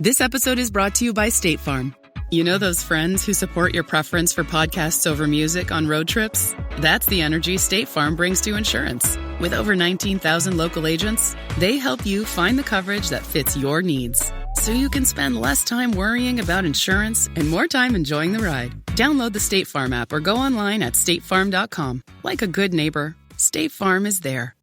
This episode is brought to you by State Farm. You know those friends who support your preference for podcasts over music on road trips? That's the energy State Farm brings to insurance. With over 19,000 local agents, they help you find the coverage that fits your needs, so you can spend less time worrying about insurance and more time enjoying the ride. Download the State Farm app or go online at statefarm.com. Like a good neighbor, State Farm is there.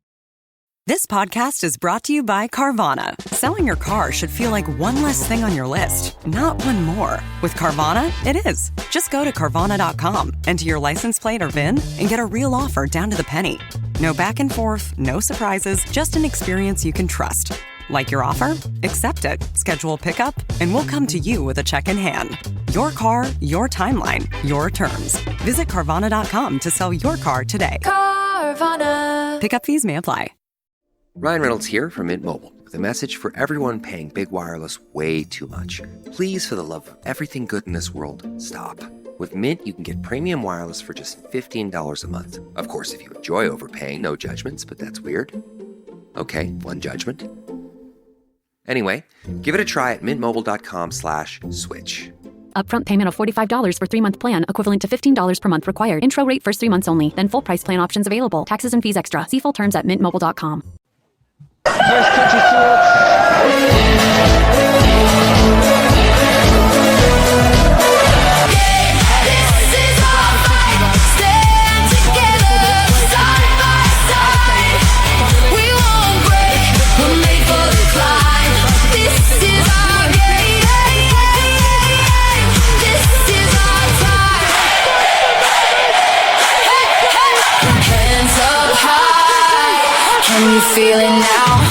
This podcast is brought to you by Carvana. Selling your car should feel like one less thing on your list, not one more. With Carvana, it is. Just go to Carvana.com, enter your license plate or VIN, and get a real offer down to the penny. No back and forth, no surprises, just an experience you can trust. Like your offer? Accept it. Schedule pickup, and we'll come to you with a check in hand. Your car, your timeline, your terms. Visit Carvana.com to sell your car today. Carvana. Pickup fees may apply. Ryan Reynolds here from Mint Mobile with a message for everyone paying big wireless way too much. Please, for the love of everything good in this world, stop. With Mint, you can get premium wireless for just $15 a month. Of course, if you enjoy overpaying, no judgments, but that's weird. Okay, one judgment. Anyway, give it a try at mintmobile.com/switch. Upfront payment of $45 for 3-month plan, equivalent to $15 per month required. Intro rate first 3 months only, then full price plan options available. Taxes and fees extra. See full terms at mintmobile.com. First touch is towards. Can you feel it now?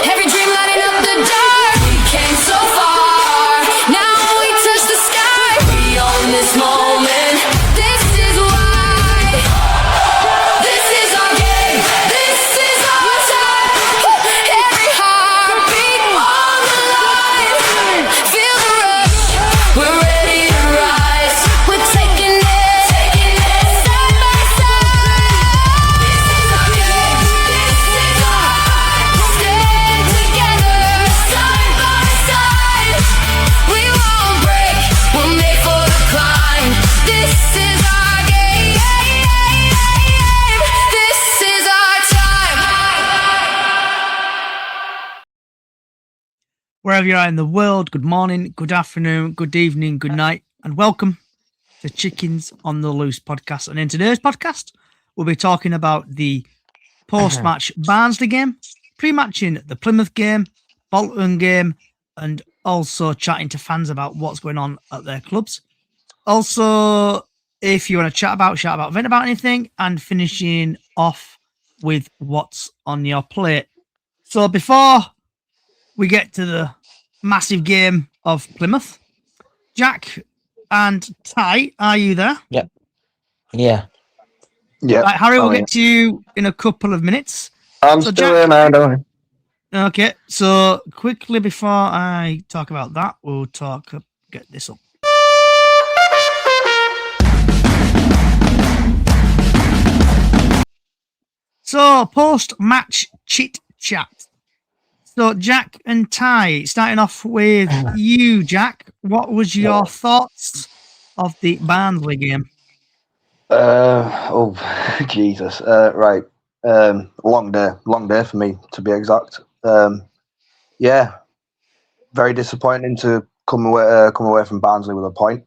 Every dream lighting up the dark. We came so far. Now we touch the sky. We own this moment. This is why. This is our game. This is our time. Every heartbeat on the line. Feel the rush. We're ready to rise. We're taking it. Side by side. Wherever you are in the world, good morning, good afternoon, good evening, good night, and welcome to Chickens on the Loose podcast. And in today's podcast, we'll be talking about the post-match Barnsley game, pre-matching the Plymouth game, Bolton game, and also chatting to fans about what's going on at their clubs. Also, if you want to chat about, vent about anything, and finishing off with what's on your plate. So before we get to the massive game of Plymouth, Jack and Ty, are you there? Yep. Yeah. Yeah. Right, Harry will get to you in a couple of minutes. I'm still here, man. Don't worry. Okay, so quickly before I talk about that, we'll get this up. So, post-match chit-chat. So, Jack and Ty, starting off with you, Jack. What was your thoughts of the Barnsley game? Jesus. Right. Long day for me, to be exact. Yeah, very disappointing to come away from Barnsley with a point.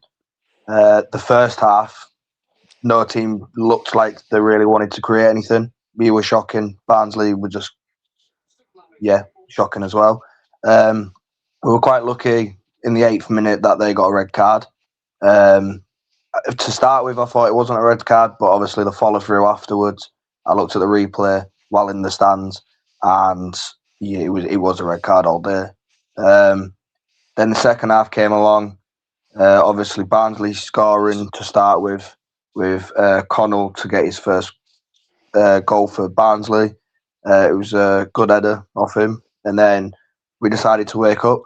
The first half, no team looked like they really wanted to create anything. We were shocking. Barnsley were just, shocking as well. We were quite lucky in the 8th minute that they got a red card. To start with, I thought it wasn't a red card, but obviously the follow through afterwards. I looked at the replay while in the stands, and it was a red card all day. Then the second half came along. Obviously, Barnsley scoring to start with Connell to get his first goal for Barnsley. It was a good header off him. And then we decided to wake up.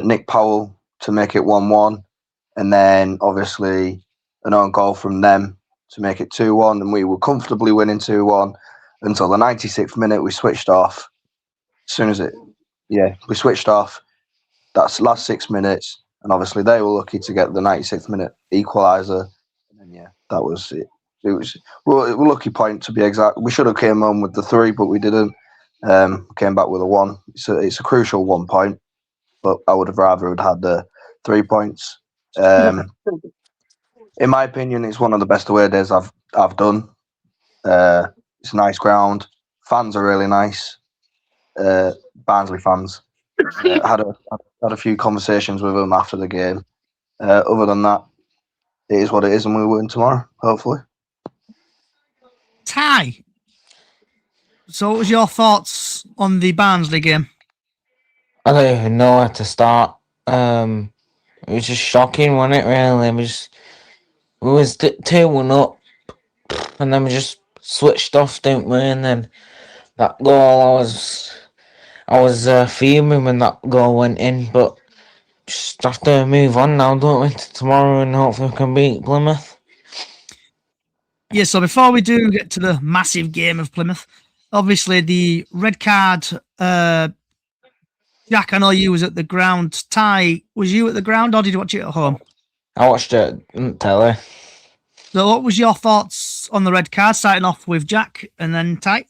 Nick Powell to make it 1-1. And then, obviously, an own goal from them to make it 2-1. And we were comfortably winning 2-1 until the 96th minute. We switched off. As soon as we switched off. That's last 6 minutes, and obviously they were lucky to get the 96th minute equaliser. And then that was it. It was a lucky point to be exact. We should have came on with the 3, but we didn't. Came back with a 1. It's a crucial 1 point, but I would have rather had the 3 points. In my opinion, it's one of the best away days I've done. It's a nice ground. Fans are really nice. Barnsley fans. Had a few conversations with them after the game. Other than that, it is what it is, and we'll win tomorrow, hopefully. Ty, so what was your thoughts on the Barnsley game? I don't even know where to start. It was just shocking, wasn't it, really? We was 2-1 up, and then we just switched off, didn't we? And then that goal, I was fuming when that goal went in, but just have to move on now, don't we, to tomorrow, and hopefully we can beat Plymouth. Yeah, so before we do get to the massive game of Plymouth, obviously the red card, Jack, I know you was at the ground. Ty, was you at the ground or did you watch it at home? I watched it on telly. So what was your thoughts on the red card, starting off with Jack and then Ty?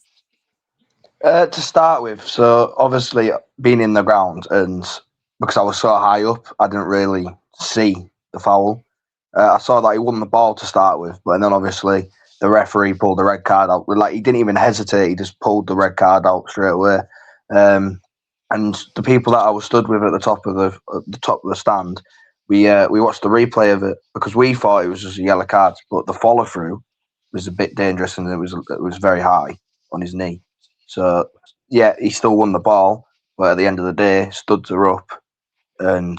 To start with, so obviously being in the ground, and because I was so high up, I didn't really see the foul. I saw that he won the ball to start with, but then obviously the referee pulled the red card out. Like, he didn't even hesitate; he just pulled the red card out straight away. And the people that I was stood with at the top of the stand, we watched the replay of it because we thought it was just a yellow card, but the follow through was a bit dangerous and it was very high on his knee. So he still won the ball, but at the end of the day, studs are up, and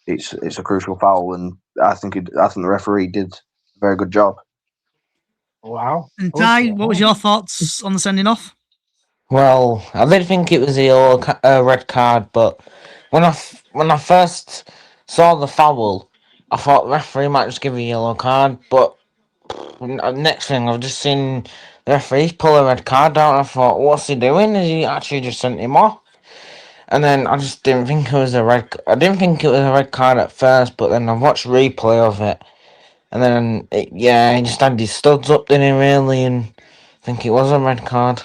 it's a crucial foul, and I think the referee did a very good job. Wow. And Ty, what was your thoughts on the sending off? Well, I did think it was a red card, but when I first saw the foul, I thought the referee might just give a yellow card, but next thing I've just seen the referee pull a red card out, and I thought, what's he doing? Is he actually just sent him off? And then I just didn't think it was a red card at first, but then I watched replay of it, and then he just had his studs up, didn't he, really? And I think it was a red card.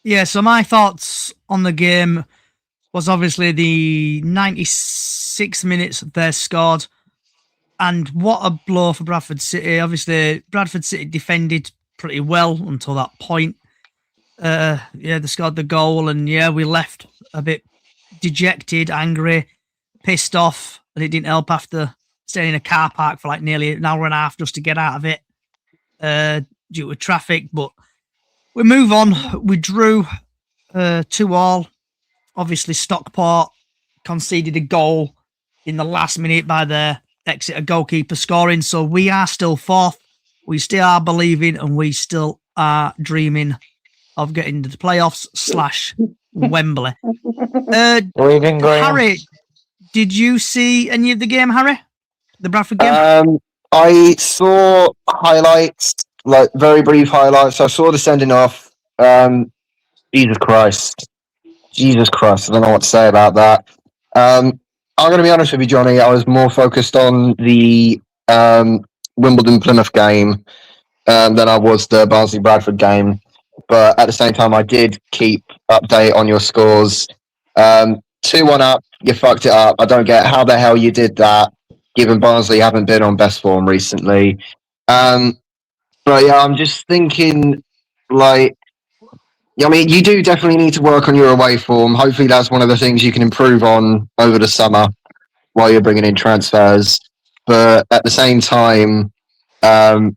Yeah, so my thoughts on the game was obviously the 96 minutes they scored, and what a blow for Bradford City. Obviously, Bradford City defended pretty well until that point. They scored the goal, and we left a bit dejected, angry, pissed off, and it didn't help after staying in a car park for like nearly an hour and a half just to get out of it due to traffic. But we move on. We drew 2-2. Obviously, Stockport conceded a goal in the last minute by their Exeter goalkeeper scoring. So we are still fourth. We still are believing, and we still are dreaming of getting to the playoffs / Wembley. Harry, did you see any of the game, Harry? The Bradford game? I saw highlights, like very brief highlights. I saw the sending off. Jesus Christ. I don't know what to say about that. I'm going to be honest with you, Johnny. I was more focused on the Wimbledon Plymouth game than I was the Barnsley Bradford game. But at the same time, I did keep update on your scores. 2-1 up, you fucked it up. I don't get how the hell you did that, given Barnsley haven't been on best form recently. But yeah, I'm just thinking, like, I mean, you do definitely need to work on your away form. Hopefully that's one of the things you can improve on over the summer while you're bringing in transfers. But at the same time, I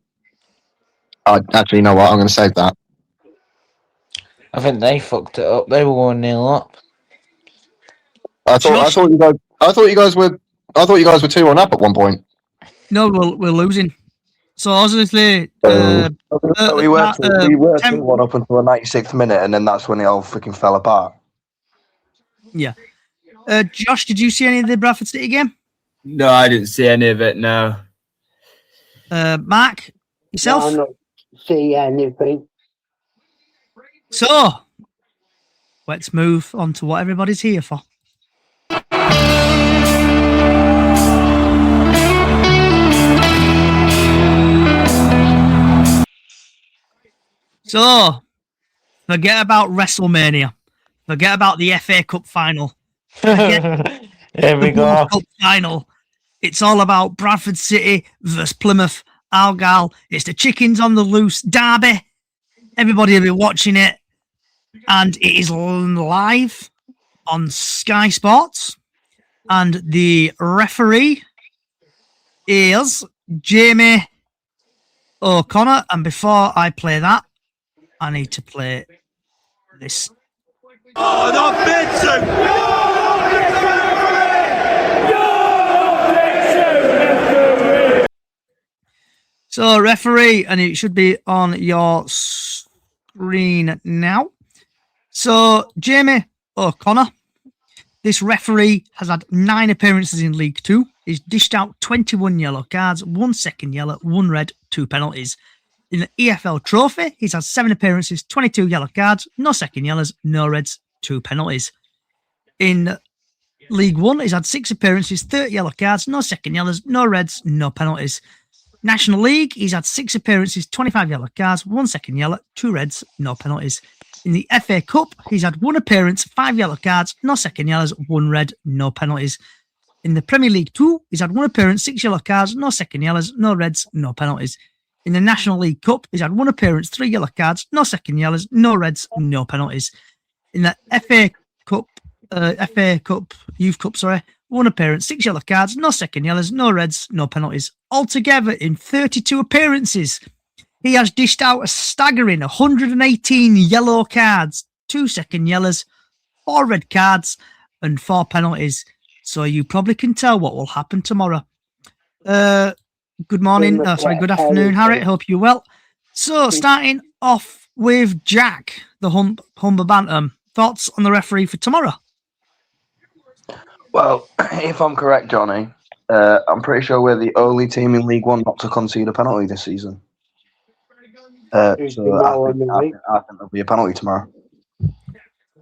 actually know what, I'm going to save that. I think they fucked it up. They were 1-0 up. I thought you guys were 2-1 up at one point. No, we're losing. So obviously, we were 2-1 up until the 96th minute, and then that's when it all freaking fell apart. Yeah. Josh, did you see any of the Bradford City game? No, I didn't see any of it. No. Mark, yourself? No, I'm not see anything. So, let's move on to what everybody's here for. So, forget about WrestleMania. Forget about the FA Cup final. Forget Here we the World go. Cup final. It's all about Bradford City versus Plymouth Argyle. It's the chickens on the loose derby. Everybody will be watching it. And it is live on Sky Sports. And the referee is Jamie O'Connor. And before I play that, I need to play this. Oh, not So, referee, and it should be on your screen now. So, Jamie O'Connor, this referee has had 9 appearances in League Two. He's dished out 21 yellow cards, 1 second yellow, 1 red, 2 penalties. In the EFL Trophy, he's had 7 appearances, 22 yellow cards, no second yellows, no reds, 2 penalties. In League One, he's had 6 appearances, 30 yellow cards, no second yellows, no reds, no penalties. National League, he's had 6 appearances, 25 yellow cards, 1 second yellow, 2 reds, no penalties. In the FA Cup, he's had 1 appearance, 5 yellow cards, no second yellows, 1 red, no penalties. In the Premier League 2, he's had 1 appearance, 6 yellow cards, no second yellows, no reds, no penalties. In the National League Cup, he's had 1 appearance, 3 yellow cards, no second yellows, no reds, no penalties. In the FA Cup, Youth Cup, 1 appearance, 6 yellow cards, no second yellows, no reds, no penalties. Altogether, in 32 appearances, he has dished out a staggering 118 yellow cards, 2 second yellows, 4 red cards, and 4 penalties. So you probably can tell what will happen tomorrow. Good morning, good afternoon, Harry. Hope you're well. So, starting off with Jack, the Humber Bantam. Thoughts on the referee for tomorrow? Well, if I'm correct, Johnny, I'm pretty sure we're the only team in League One not to concede a penalty this season. So I think there'll be a penalty tomorrow,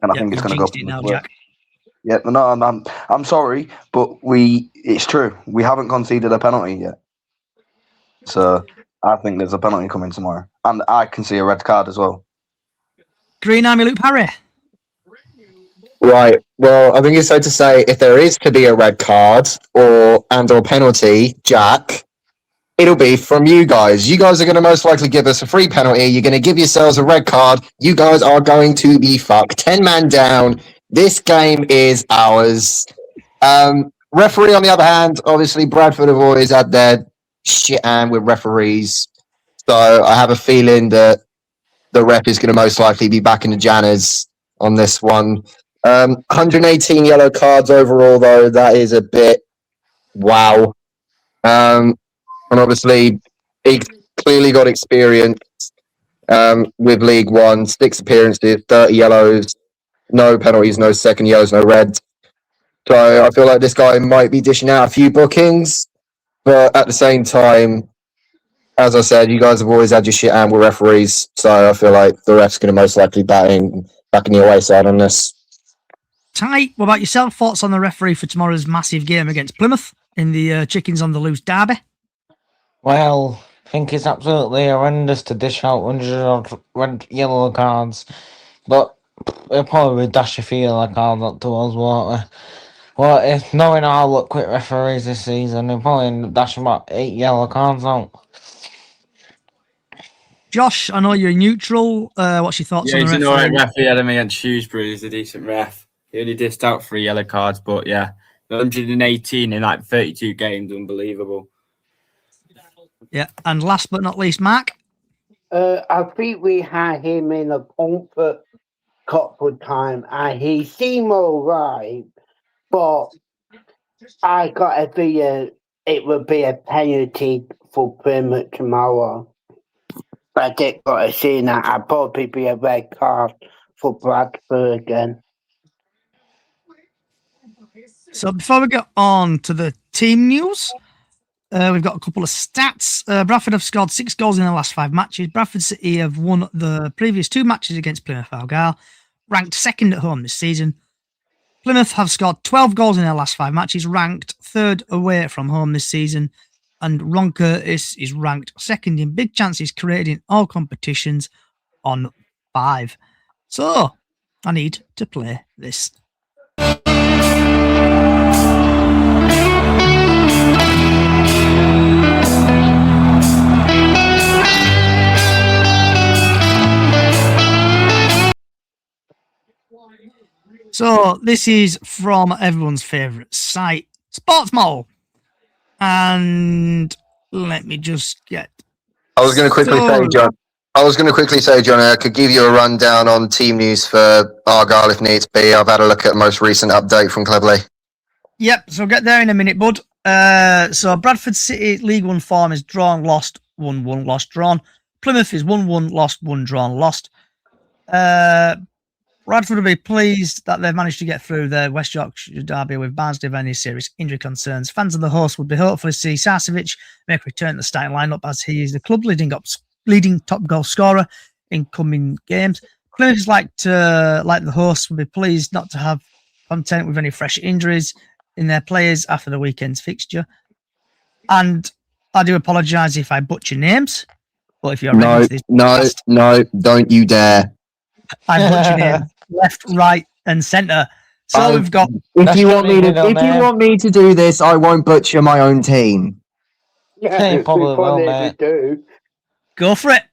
and I think it's going to go. Now, Jack. Yeah, no, I'm sorry, but it's true. We haven't conceded a penalty yet. So I think there's a penalty coming tomorrow, and I can see a red card as well. Green Army Loop Harry. Right. Well, I think it's safe to say if there is to be a red card or a penalty, Jack, it'll be from you guys. You guys are going to most likely give us a free penalty. You're going to give yourselves a red card. You guys are going to be fucked. 10 man down. This game is ours. Referee, on the other hand, obviously Bradford have always had their shit hand with referees. So I have a feeling that the ref is going to most likely be back in the Janners on this one. 118 yellow cards overall, though. That is a bit wow. And obviously, he clearly got experience with League One. 6 appearances, 30 yellows, no penalties, no second yellows, no reds. So I feel like this guy might be dishing out a few bookings. But at the same time, as I said, you guys have always had your shit hand with referees. So I feel like the ref's going to most likely back in your way side on this. Ty, what about yourself? Thoughts on the referee for tomorrow's massive game against Plymouth in the Chickens on the Loose derby? Well, I think it's absolutely horrendous to dish out 100 red yellow cards, but we'll probably dash a few yellow cards up to us, won't we? Well, if knowing how look quick referees this season, they'll probably end up dashing about 8 yellow cards out. Josh, I know you're neutral. What's your thoughts on the referee? He's an alright ref. He had him against Shrewsbury. He's a decent ref. He only dished out 3 yellow cards, but yeah, 118 in like 32 games, unbelievable. Yeah, and last but not least, Mark. I think we had him in a comfort couple of times, and he seemed all right, but I got a feeling it would be a penalty for Plymouth tomorrow. I didn't got to see that. I'd probably be a red card for Bradford again. So before we get on to the team news, we've got a couple of stats. Bradford have scored 6 goals in the last 5 matches. Bradford City have won the previous 2 matches against Plymouth Argyle. ranked second at home this season. Plymouth have scored 12 goals in their last 5 matches, ranked third away from home this season. And Ron Curtis is ranked second in big chances created in all competitions on 5. So, I need to play this. So, this is from everyone's favourite site, Sports Mall. And let me just get... I was going to quickly say, John, I could give you a rundown on team news for Argyle if needs be. I've had a look at the most recent update from Cleverley. Yep, so get there in a minute, bud. So Bradford City League One form is drawn, lost, 1-1, lost, drawn. Plymouth is 1-1, lost, 1, drawn, lost. Bradford will be pleased that they've managed to get through their West Yorkshire derby with Barnsley of any serious injury concerns. Fans of the host would be hopeful to see Sarcevic make a return to the starting lineup as he is the club leading top goal scorer in coming games. Players like the hosts would be pleased not to have content with any fresh injuries in their players after the weekend's fixture. And I do apologise if I butcher names, but if you're No, don't you dare. I butcher names left, right, and centre. So we've got. If you want me to do this, I won't butcher my own team. Yeah, probably will, mate. Go for it.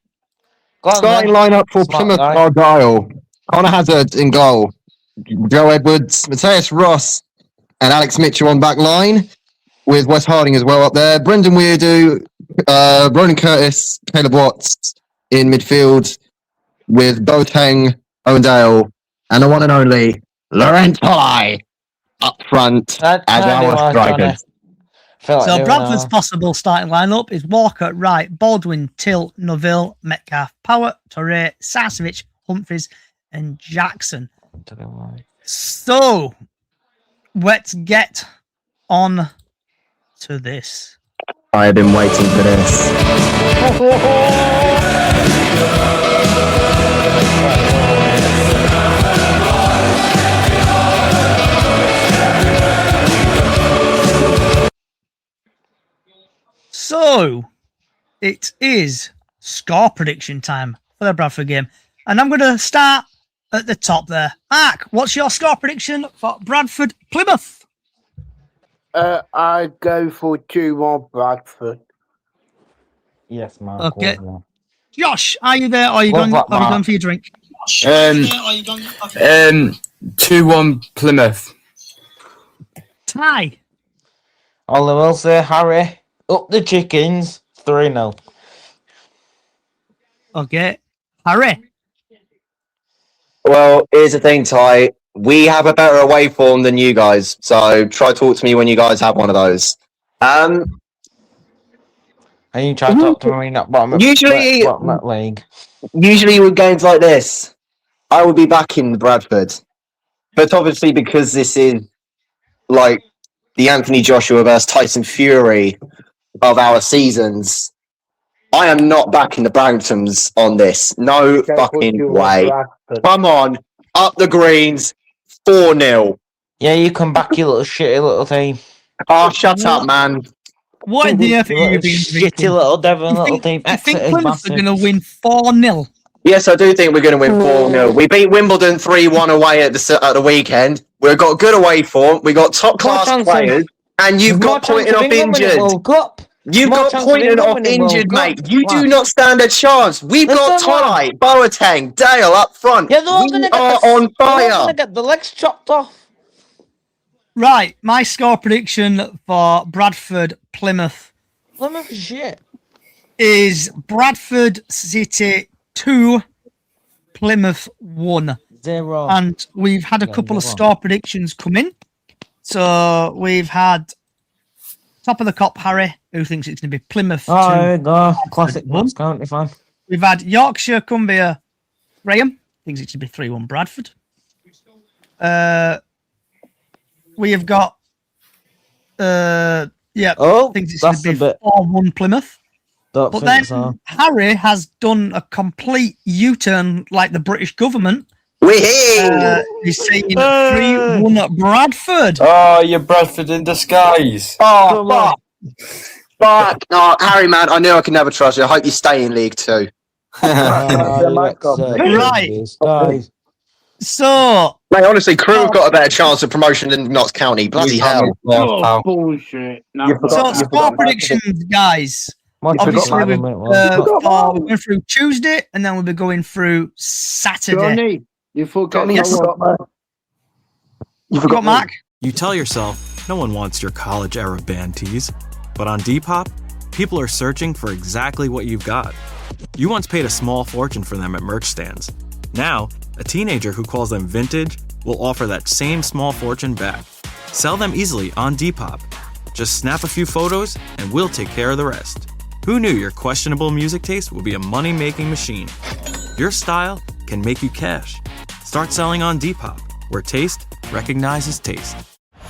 Starting lineup for Plymouth Argyle: Connor Hazard in goal, Joe Edwards, Matthias Ross, and Alex Mitchell on back line, with Wes Harding as well up there. Brendan Weirdo, Ronan Curtis, Caleb Watts in midfield, with Boateng, Owen Dale, and the one and only Laurent Polly up front as our strikers. So Bradford's possible starting lineup is Walker at right, Baldwin, Till, Neville, Metcalf, Power, Torre, Sarcevic, Humphries, and Jackson. So let's get on to this. I have been waiting for this. So, it is score prediction time for the Bradford game. And I'm going to start at the top there. Mark, what's your score prediction for Bradford Plymouth? I go for 2-1 Bradford. Yes, Mark. Okay. Josh, are you there? Or are you going for your drink? 2-1 Plymouth. Ty. All I will say, Harry, up the chickens, 3-0. Okay. Harry. Well, here's the thing, Ty. We have a better away form than you guys, so try to talk to me when you guys have one of those. And you try to talk to me in that bottom league. Usually with games like this, I would be backing Bradford. But obviously because this is like the Anthony Joshua versus Tyson Fury of our seasons, I am not backing the Bragtons on this. No fucking way. Come on, up the greens, 4-0. Yeah, you come back, you little shitty little team. Oh, shut up, man. What in the earth are you being shitty little Devon little team? You think Plymouth are going to win 4-0? Yes, I do think we're going to win 4-0. We beat Wimbledon 3-1 away at the weekend. We've got good away form. We got top class players, and you've got pointing off injured. You've got pointing off injured, mate. You do not stand a chance. We've got Ty, Boateng, Dale up front. Yeah, they're all going to on fire. They're going to get the legs chopped off. Right, my score prediction for Bradford Plymouth. Plymouth is shit. Is Bradford City 2, Plymouth 1. 0. And we've had a couple of score predictions come in. So we've had top of the cop Harry, who thinks it's going to be Plymouth 2. Oh, classic ones, can't fine. We've had Yorkshire Cumbria Graham, thinks it should be 3-1 Bradford. We have got thinks it's going to be 4-1 Plymouth. But then Harry has done a complete U-turn like the British government He's saying 3-1 at Bradford. Oh, you're Bradford in disguise. Oh, fuck. Fuck. No, Harry, man, I knew I could never trust you. I hope you stay in League Two. Right. So, mate, honestly, Crew have got a better chance of promotion than Notts County. Bloody hell. Bullshit. So score predictions, guys. Obviously, we're going through Tuesday, and then we'll be going through Saturday. Johnny, you forgot me. You forgot Mark? You tell yourself, no one wants your college-era band tees. But on Depop, people are searching for exactly what you've got. You once paid a small fortune for them at merch stands. Now, a teenager who calls them vintage will offer that same small fortune back. Sell them easily on Depop. Just snap a few photos, and we'll take care of the rest. Who knew your questionable music taste would be a money-making machine? Your style can make you cash. Start selling on Depop, where taste recognizes taste.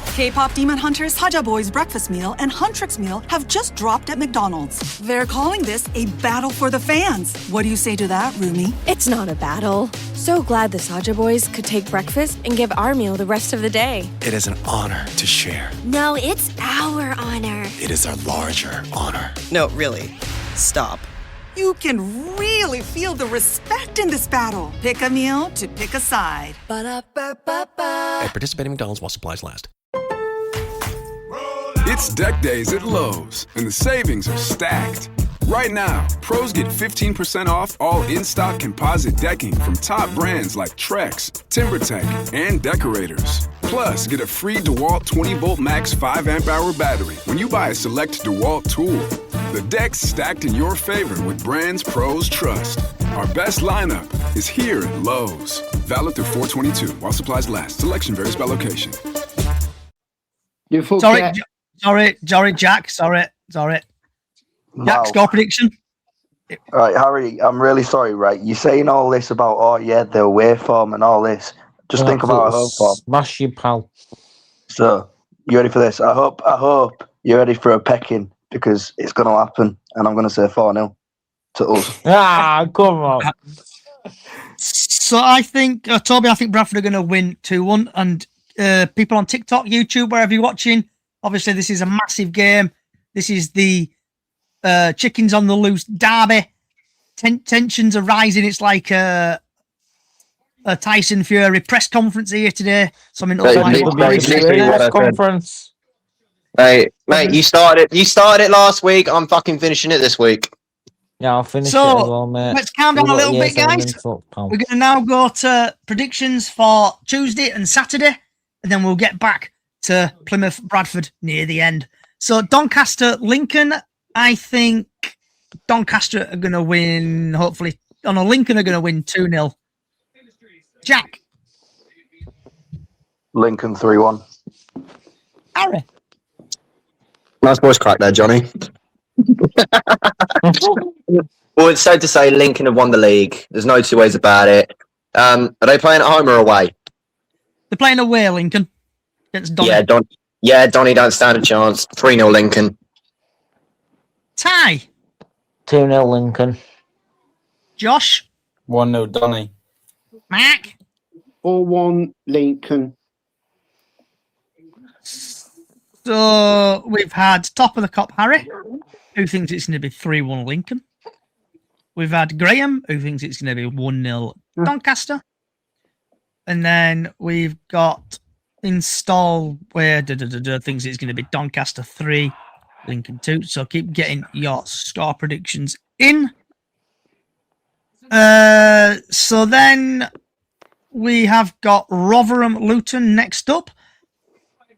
K-pop Demon Hunters, Haja Boys Breakfast Meal and Huntrix Meal have just dropped at McDonald's. They're calling this a battle for the fans. What do you say to that, Rumi? It's not a battle. So glad the Saja Boys could take breakfast and give our meal the rest of the day. It is an honor to share. No, it's our honor. It is our larger honor. No, really. Stop. You can really feel the respect in this battle. Pick a meal to pick a side. Ba-da-ba-ba-ba. At participating McDonald's while supplies last. It's deck days at Lowe's, and the savings are stacked. Right now, pros get 15% off all in-stock composite decking from top brands like Trex, TimberTech, and Decorators. Plus, get a free DeWalt 20-volt max 5-amp-hour battery when you buy a select DeWalt tool. The deck's stacked in your favor with brands pros trust. Our best lineup is here at Lowe's. Valid through 4/22 while supplies last. Selection varies by location. Sorry, Jack. Sorry. Jack, Wow. score prediction. Right, Harry, I'm really sorry, right? You're saying all this about, the away form and all this. Just think about our home form. Smash you, pal. So, you ready for this? I hope you're ready for a pecking because it's going to happen. And I'm going to say 4-0 to us. Come on. So I think, Toby, I think Bradford are going to win 2-1. And people on TikTok, YouTube, wherever you're watching, obviously this is a massive game. This is the Chickens on the Loose derby. Tensions are rising. It's like a Tyson Fury press conference here today. Something press conference. Hey, mate, you started it last week. I'm fucking finishing it this week. Yeah, I'll finish it as well, mate. Let's calm down a little bit, guys. We're going to now go to predictions for Tuesday and Saturday, and then we'll get back to Plymouth Bradford near the end. So Doncaster Lincoln, I think Doncaster are going to win, hopefully. Lincoln are going to win 2-0. Jack. Lincoln 3-1. Harry. Nice voice crack there, Johnny. Well, it's safe to say Lincoln have won the league. There's no two ways about it. Are they playing at home or away? They're playing away, Lincoln. Against Donny. Donny don't stand a chance. 3-0 Lincoln. Ty. 2-0 Lincoln. Josh. 1-0 Donny. Mac. 4-1 Lincoln. So we've had top of the cop Harry, who thinks it's going to be 3-1 Lincoln. We've had Graham, who thinks it's going to be 1-0 Doncaster. And then we've got Install, where thinks it's going to be Doncaster 3, Lincoln 2. So keep getting your score predictions in. So then we have got Rotherham Luton next up.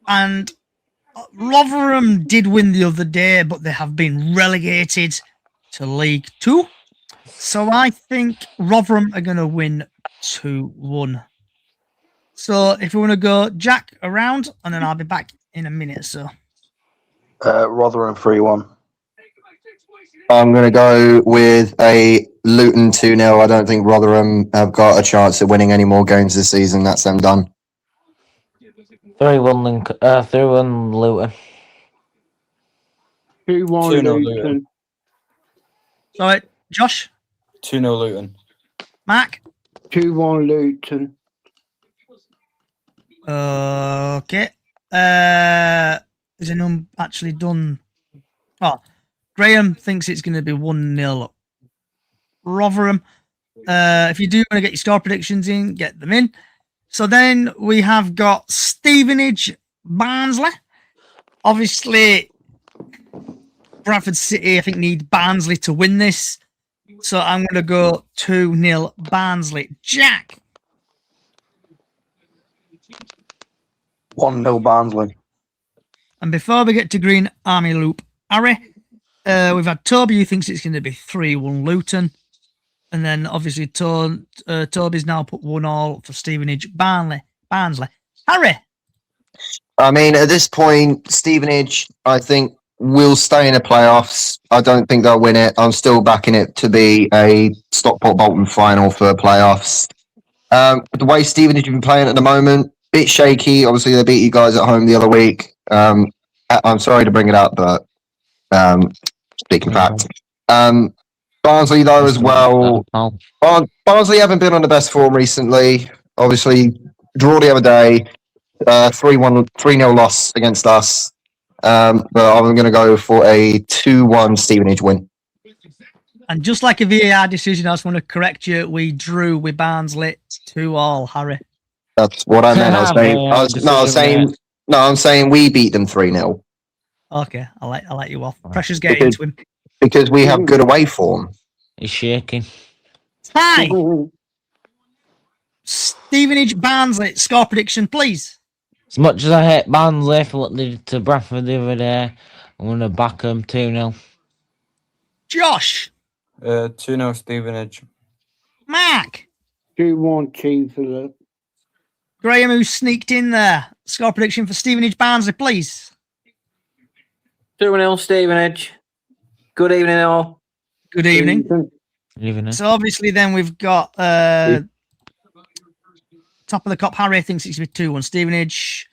And Rotherham did win the other day, but they have been relegated to League 2. So I think Rotherham are going to win 2-1. So if you want to go Jack around, and then I'll be back in a minute or so. Rotherham 3-1. I'm going to go with a Luton 2-0. I don't think Rotherham have got a chance at winning any more games this season. That's them done. 3-1 Lincoln. 3-1 Luton. 2-1 Luton. Sorry, Josh. 2-0 Luton. Mark. 2-1 Luton. Okay. Is anyone actually done? Oh, Graham thinks it's going to be 1-0 Rotherham. If you do want to get your score predictions in, get them in. So then we have got Stevenage, Barnsley. Obviously, Bradford City, I think, need Barnsley to win this. So I'm going to go 2-0 Barnsley. Jack. 1-0 Barnsley. And before we get to Green Army Loop, Harry, we've had Toby who thinks it's going to be 3-1 Luton. And then obviously Toby's now put 1-1 for Stevenage, Barnsley. Harry. I mean, at this point, Stevenage, I think, will stay in the playoffs. I don't think they'll win it. I'm still backing it to be a Stockport Bolton final for playoffs. The way Stevenage have been playing at the moment, bit shaky. Obviously, they beat you guys at home the other week. I'm sorry to bring it up, but speaking fact. Barnsley, though, as well. Barnsley haven't been on the best form recently. Obviously, draw the other day, 3-0 loss against us. But I'm going to go for a 2-1 Stevenage win. And just like a VAR decision, I just want to correct you. We drew with Barnsley 2-2, Harry. That's what I meant. I'm saying we beat them 3-0. Okay, I'll let you off. Pressure's getting into him. Because we have good away form. He's shaking. Hi. Stevenage, Barnsley, score prediction, please. As much as I hate Barnsley for what they did to Bradford the other day, I'm going to back them 2-0. Josh. 2-0 Stevenage. Mark. 2-1 Chiefs. Graham, who sneaked in there. Score prediction for Stevenage, Barnsley, please. 2-0 Stevenage. Good evening, all. Good evening. Evening. So obviously then we've got top of the cup. Harry thinks it's going to be 2-1 Stevenage.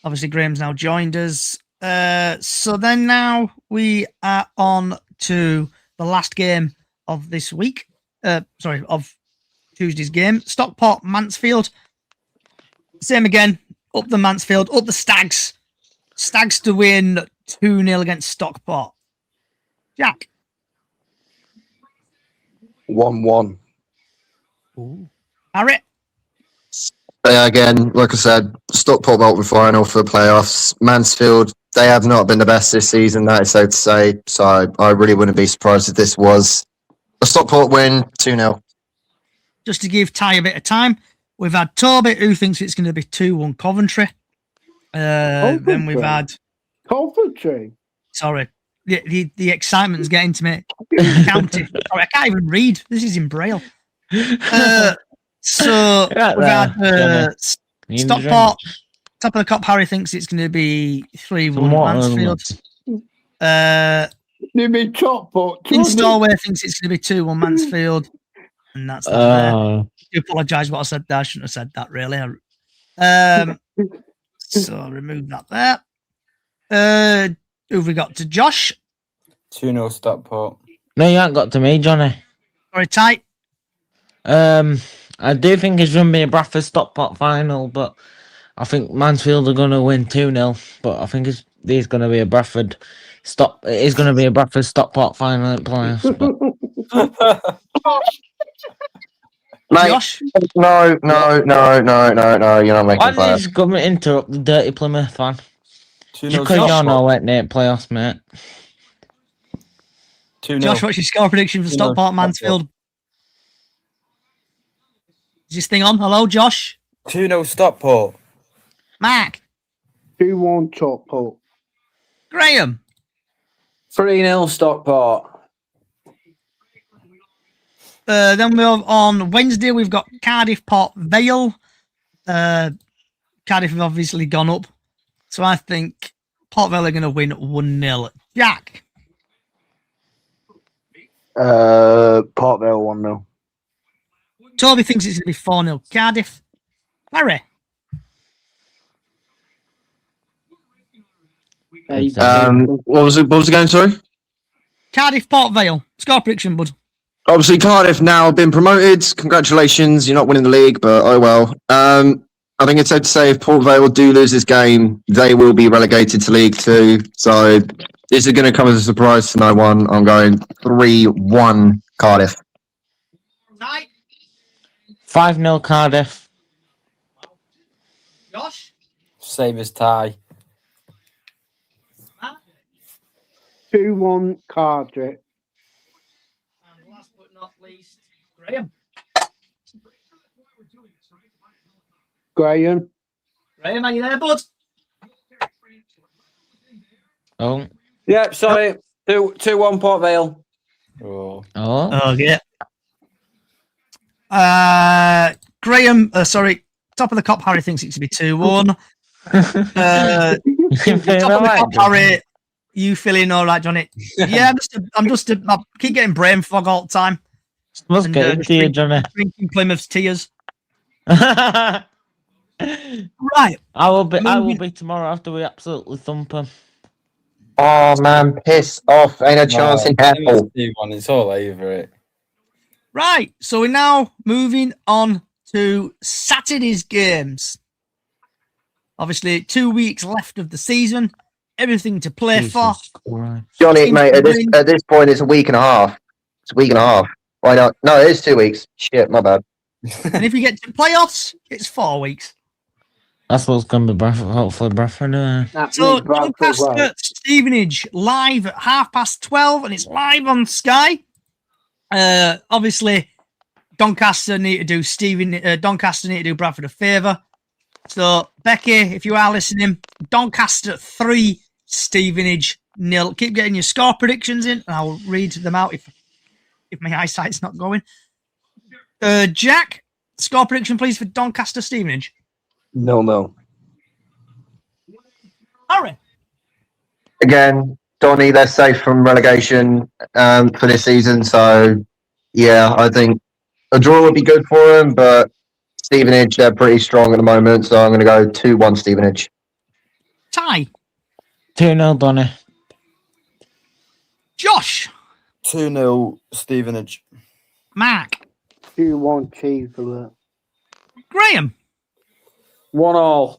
Obviously Graham's now joined us. So then now we are on to the last game of this week. Of Tuesday's game. Stockport, Mansfield. Same again. Up the Mansfield. Up the Stags. Stags to win 2-0 against Stockport. Jack. 1-1. Harry. Again, like I said, Stockport Bolton final for playoffs. Mansfield, they have not been the best this season, that is so to say. So I really wouldn't be surprised if this was a Stockport win, 2-0. Just to give Ty a bit of time, we've had Toby, who thinks it's going to be 2-1 Coventry. Then we've had Coventry. Sorry, the excitement's getting to me. County. Sorry, I can't even read. This is in Braille. So we've had Stockport. Top of the cup. Harry thinks it's going to be 3-1 Mansfield. You mean Stockport? In Storway thinks it's going to be 2-1 Mansfield. And that's not there. I apologise what I said there. I shouldn't have said that, really. So remove that there. Who have we got to Josh? 2-0 Stockport. No, you haven't got to me, Johnny. Sorry, tight. I do think it's going to be a Bradford Stockport final, but I think Mansfield are going to win 2-0. But I think there's going to be a Bradford It is going to be a Bradford Stockport final at playoffs. But... Mate, Josh? No, you're not making Why playoffs. did this government interrupt the dirty Plymouth fan? Because you're not waiting at playoffs, mate. 2-0. Josh, what's your score prediction for Stockport Mansfield? Is this thing on? Hello, Josh? 2-0 Stockport. Mark? 2-1 Stockport. Graham? 3-0 Stockport. Then on Wednesday, we've got Cardiff Port Vale. Cardiff have obviously gone up. So I think Port Vale are going to win 1-0. Jack? Port Vale 1-0. Toby thinks it's going to be 4-0 Cardiff. Larry? What was it going, sorry? Cardiff Port Vale. Score prediction, bud. Obviously, Cardiff now been promoted. Congratulations. You're not winning the league, but oh well. I think it's safe to say if Port Vale do lose this game, they will be relegated to League Two. So this is going to come as a surprise to no one. I'm going 3-1 Cardiff. 5-0 Cardiff. Josh? Same as tie. 2-1 Cardiff. And last but not least, Graham. Graham? Graham, are you there, bud? Oh. Yep, sorry. 2-1 Port Vale. Oh. Oh, yeah. Graham, sorry, top of the cop, Harry thinks it should be 2-1. Top of the cop, Harry, you feeling all right, Johnny? Yeah, I keep getting brain fog all the time. Must get into you, Johnny. Drinking Plymouth's tears. Right. I will be tomorrow after we absolutely thump them. Oh man, piss off! Ain't a chance in hell. It's all over it. Right, so we're now moving on to Saturday's games. Obviously, 2 weeks left of the season, everything to play for. Johnny, mate, at this point, it's a week and a half. It's a week and a half. Why not? No, it is 2 weeks. Shit, my bad. And if you get to playoffs, it's 4 weeks. That's what's going to be Bradford, hopefully Bradford. So, Doncaster Stevenage live at 12:30, and it's live on Sky. Obviously, Doncaster need to do Bradford a favour. So, Becky, if you are listening, Doncaster 3, Stevenage 0. Keep getting your score predictions in, and I'll read them out if my eyesight's not going. Jack, score prediction, please, for Doncaster Stevenage. 0-0. Harry. Again, Donny, they're safe from relegation for this season. So, yeah, I think a draw would be good for them, but Stevenage, they're pretty strong at the moment. So I'm going to go 2-1 Stevenage. Ty. 2-0 Donny. Josh. 2-0 Stevenage. Mark. 2-1 Cheeseburger. Graham. 1-1.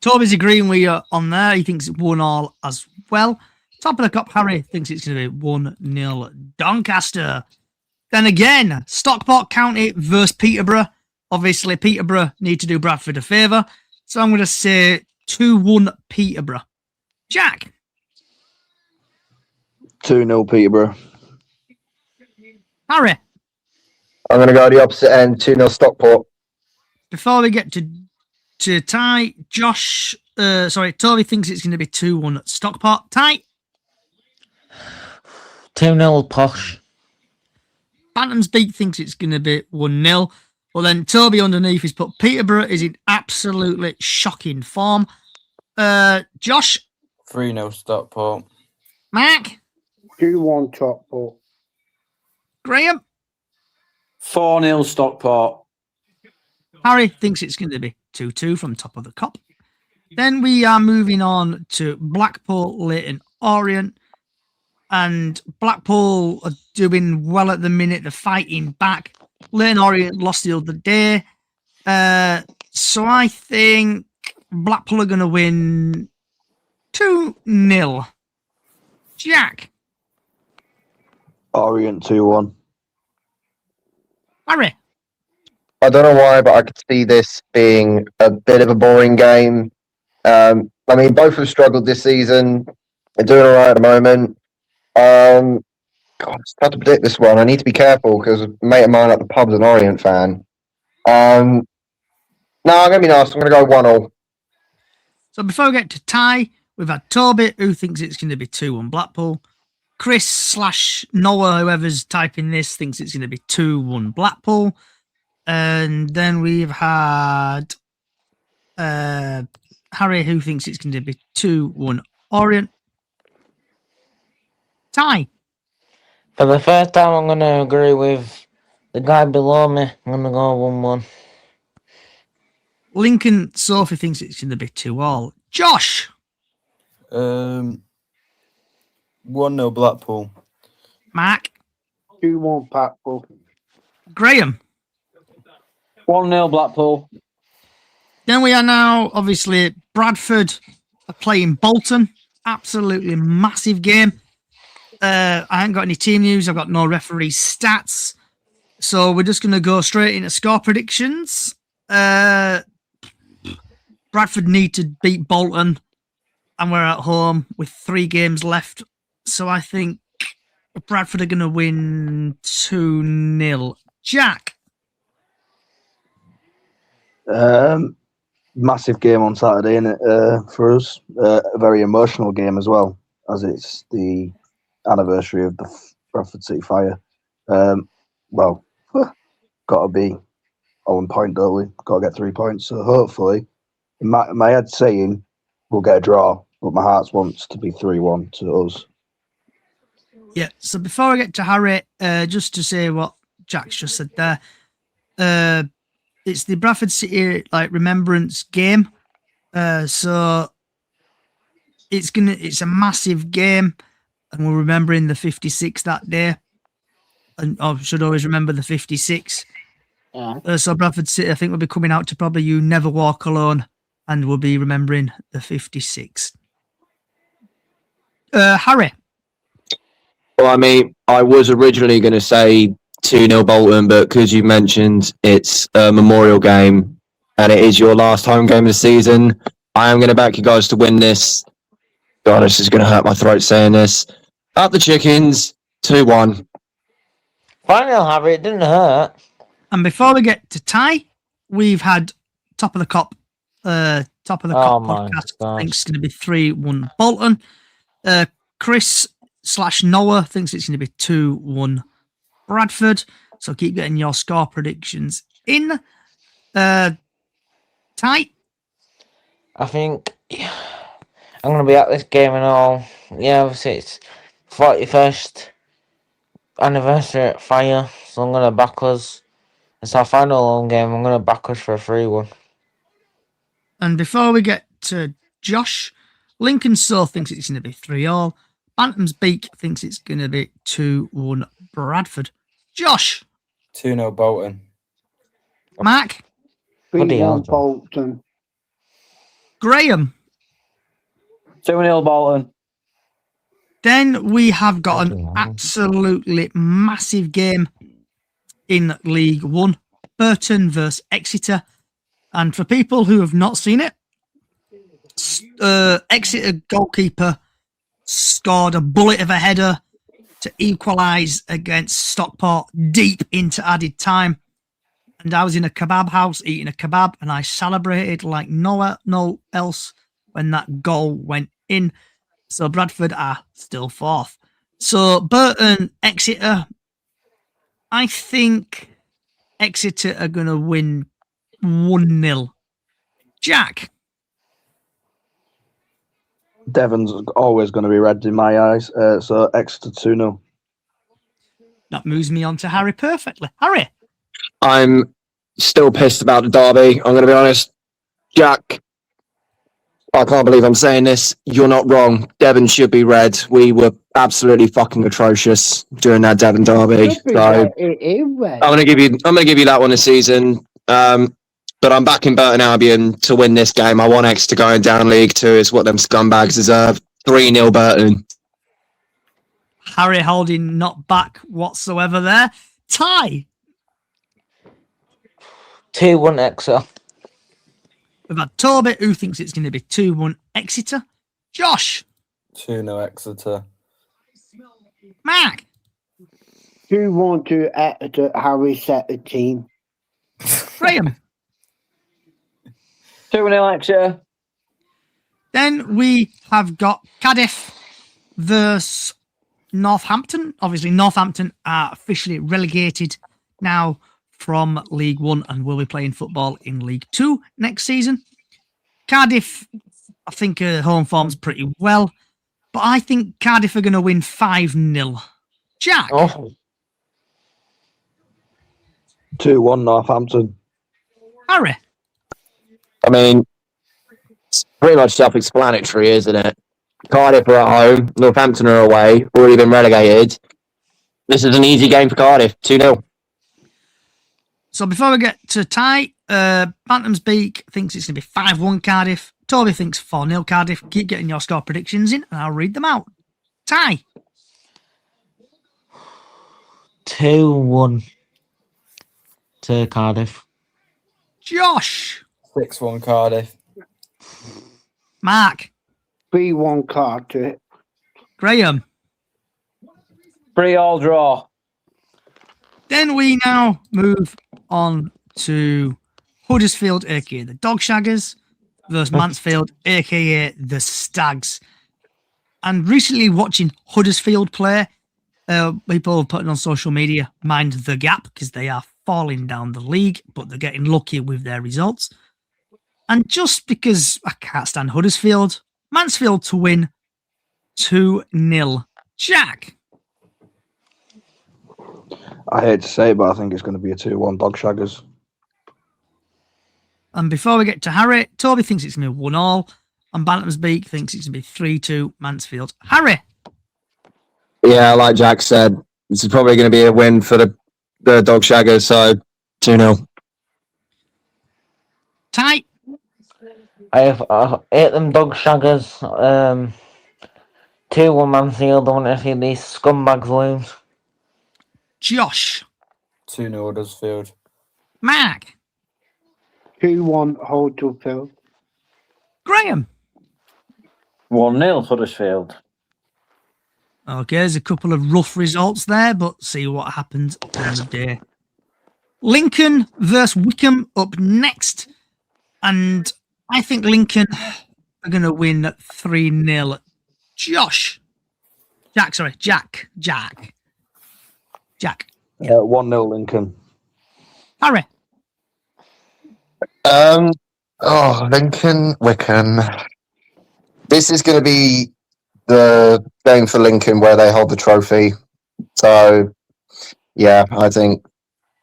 Toby's agreeing with you on there. He thinks it's 1-1 as well. Top of the cup, Harry thinks it's going to be 1-0 Doncaster. Then again, Stockport County versus Peterborough. Obviously, Peterborough need to do Bradford a favour. So I'm going to say 2-1 Peterborough. Jack. 2-0 Peterborough. Harry. I'm going to go the opposite end, 2-0 Stockport. Before we get to Ty, Toby thinks it's going to be 2-1 Stockport. Ty. 2-0 Posh. Bantam's Beat thinks it's going to be 1-0. Well, then Toby underneath has put Peterborough is in absolutely shocking form. Josh. 3-0 Stockport. Mark. 2-1 Stockport. Graham. 4-0 Stockport. Harry thinks it's going to be 2-2 from top of the cup. Then we are moving on to Blackpool, Leyton Orient. And Blackpool are doing well at the minute. They're fighting back. Leyton Orient lost the other day. So I think Blackpool are going to win 2-0. Jack. Orient 2-1. Harry. I don't know why, but I could see this being a bit of a boring game. I mean, both have struggled this season. They're doing all right at the moment. God, it's hard to predict this one. I need to be careful because a mate of mine at the pub's an Orient fan. No, I'm going to be nice. I'm going to go 1-1. So before we get to Ty, we've had Toby, who thinks it's going to be 2-1 Blackpool. Chris/Noah, whoever's typing this, thinks it's going to be 2-1 Blackpool. And then we've had Harry, who thinks it's going to be 2-1 Orient. Ty. For the first time, I'm going to agree with the guy below me. I'm going to go 1-1. Lincoln Sophie thinks it's going to be 2-2. Josh. 1-0 Blackpool. Mark. 2-1 Blackpool. Graham. 1-0 Blackpool. Then we are now, obviously, Bradford are playing Bolton. Absolutely massive game. I haven't got any team news. I've got no referee stats. So we're just going to go straight into score predictions. Bradford need to beat Bolton, and we're at home with 3 games left. So I think Bradford are going to win 2-0. Jack? Massive game on Saturday, isn't it, for us? A very emotional game as well, as it's the anniversary of the Bradford City fire. Well, got to be on point, don't we? Got to get 3 points. So hopefully, in my head's saying we'll get a draw, but my heart wants to be 3-1 to us. Yeah, so before I get to Harry, just to say what Jack's just said there, it's the Bradford City remembrance game. So it's a massive game, and we're remembering the 56 that day. And I should always remember the 56. Yeah. So Bradford City, I think, will be coming out to probably You Never Walk Alone, and we'll be remembering the 56. Harry? Well, I mean, I was originally going to say 2-0 Bolton, but because you mentioned it's a memorial game and it is your last home game of the season, I am going to back you guys to win this. God, this is going to hurt my throat saying this. Up the Chickens, 2-1. Final, Harry, it didn't hurt. And before we get to tie, we've had Top of the Cop podcast. I think it's going to be 3-1 Bolton. Chris/Noah thinks it's going to be 2-1 Bradford. So keep getting your score predictions in. Ty? I think I'm going to be at this game and all. Yeah, obviously it's 41st anniversary at Fire, so I'm going to back us. It's our final home game. I'm going to back us for a 3-1. And before we get to Josh, Lincoln Soul thinks it's going to be 3-all. Bantam's Beak thinks it's going to be 2-1 Bradford. Josh? 2-0 Bolton. Mark? 3-1 Bolton. Graham? 2-0 Bolton. Then we have got an absolutely massive game in League One. Burton versus Exeter. And for people who have not seen it, Exeter goalkeeper scored a bullet of a header to equalise against Stockport deep into added time. And I was in a kebab house eating a kebab, and I celebrated like no else when that goal went in. So Bradford are still fourth. So Burton, Exeter, I think Exeter are going to win 1-0. Jack? Devon's always going to be red in my eyes, so Exeter 2-0. That moves me on to Harry perfectly. Harry? I'm still pissed about the derby. I'm going to be honest. Jack, I can't believe I'm saying this. You're not wrong. Devon should be red. We were absolutely fucking atrocious during that Devon derby. So I'm going to give you that one this season. But I'm backing Burton Albion to win this game. I want Exeter going down League 2 is what them scumbags deserve. 3-0 Burton. Harry holding not back whatsoever there. Ty? 2-1 Exeter. We've had Toby, who thinks it's going to be 2-1 Exeter. Josh? 2-0 Exeter. Mark? 2-1 to Exeter. Harry set the team. Graham? 2-0 Exeter. Then we have got Cardiff versus Northampton. Obviously, Northampton are officially relegated now from League One and will be playing football in League Two next season. Cardiff, I think home form's pretty well, but I think Cardiff are going to win 5-0. Jack? 2-1 Northampton. Harry? I mean, it's pretty much self-explanatory, isn't it? Cardiff are at home, Northampton are away, already been relegated. This is an easy game for Cardiff, 2-0. So before we get to Ty, Bantam's Beak thinks it's going to be 5-1 Cardiff. Toby thinks 4-0 Cardiff. Keep getting your score predictions in and I'll read them out. Ty. 2-1 to Cardiff. Josh. 6-1 Cardiff. Mark. 3-1 Cardiff. Graham. 3-all draw. Then we now move on to Huddersfield, aka the Dog Shaggers, versus Mansfield, aka the Stags. And recently watching Huddersfield play, people have put on social media, mind the gap, because they are falling down the league, but they're getting lucky with their results. And just because I can't stand Huddersfield, Mansfield to win 2-0. Jack. I hate to say it, but I think it's going to be a 2-1 Dog Shaggers. And before we get to Harry, Toby thinks it's going to be 1-all, and Bantam's Beak thinks it's going to be 3-2 Mansfield. Harry. Yeah, like Jack said, this is probably going to be a win for the Dog Shaggers, so 2-0. Ty. I hate them Dog Shaggers. 2-1 Mansfield. I want to see these scumbags lose. Josh. 2-0 Huddersfield. Mark. 2-1 Huddersfield. Graham. 1-0 Huddersfield. Okay, there's a couple of rough results there, but see what happens on the day. Lincoln versus Wickham up next. And I think Lincoln are going to win 3-0. Josh. Jack. 1-0 Lincoln. Harry. Lincoln, Wickham. This is going to be the game for Lincoln where they hold the trophy. So, yeah, I think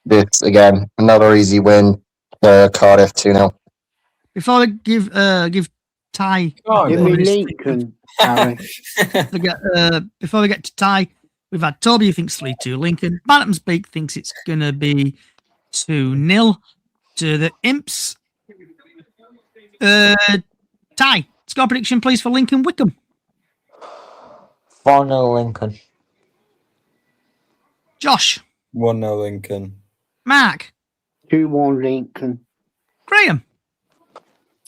this, again, another easy win for Cardiff 2-0. Before I give Ty... Give me Lincoln, Harry. Before we get to Ty, we've had Toby who thinks 3-2 Lincoln. Bantam's Beak thinks it's going to be 2-0 to the Imps. Ty, score prediction please for Lincoln Wickham. 4-0 Lincoln. Josh. 1-0 Lincoln. Mark. 2-1 Lincoln. Graham.